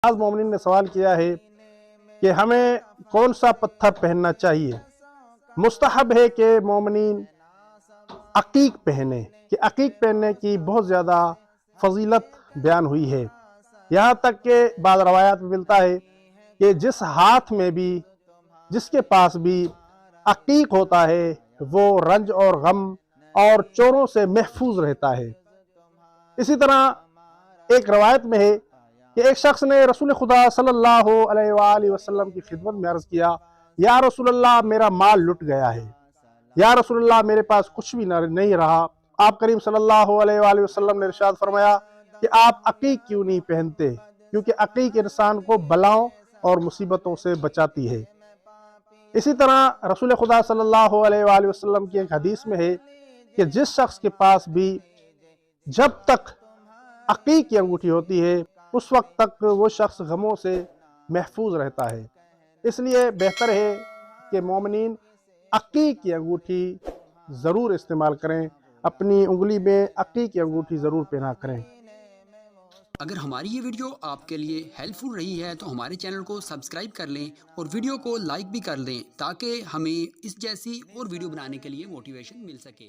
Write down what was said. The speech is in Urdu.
بعض مومنین نے سوال کیا ہے کہ ہمیں کون سا پتھر پہننا چاہیے۔ مستحب ہے کہ مومنین عقیق پہنے، کہ عقیق پہننے کی بہت زیادہ فضیلت بیان ہوئی ہے، یہاں تک کہ بعض روایات میں ملتا ہے کہ جس ہاتھ میں بھی، جس کے پاس بھی عقیق ہوتا ہے وہ رنج اور غم اور چوروں سے محفوظ رہتا ہے۔ اسی طرح ایک روایت میں ہے کہ ایک شخص نے رسول خدا صلی اللہ علیہ وآلہ وسلم کی خدمت میں عرض کیا، یا رسول اللہ میرا مال لٹ گیا ہے، یا رسول اللہ میرے پاس کچھ بھی نہیں رہا۔ آپ کریم صلی اللہ علیہ وآلہ وسلم نے ارشاد فرمایا کہ آپ عقیق کیوں نہیں پہنتے، کیونکہ عقیق انسان کو بلاؤں اور مصیبتوں سے بچاتی ہے۔ اسی طرح رسول خدا صلی اللہ علیہ وآلہ وسلم کی ایک حدیث میں ہے کہ جس شخص کے پاس بھی جب تک عقیق کی انگوٹھی ہوتی ہے اس وقت تک وہ شخص غموں سے محفوظ رہتا ہے۔ اس لیے بہتر ہے کہ مومنین عقیق کی انگوٹھی ضرور استعمال کریں، اپنی انگلی میں عقیق کی انگوٹھی ضرور پہنا کریں۔ اگر ہماری یہ ویڈیو آپ کے لیے ہیلپ فل رہی ہے تو ہمارے چینل کو سبسکرائب کر لیں اور ویڈیو کو لائک بھی کر دیں تاکہ ہمیں اس جیسی اور ویڈیو بنانے کے لیے موٹیویشن مل سکے۔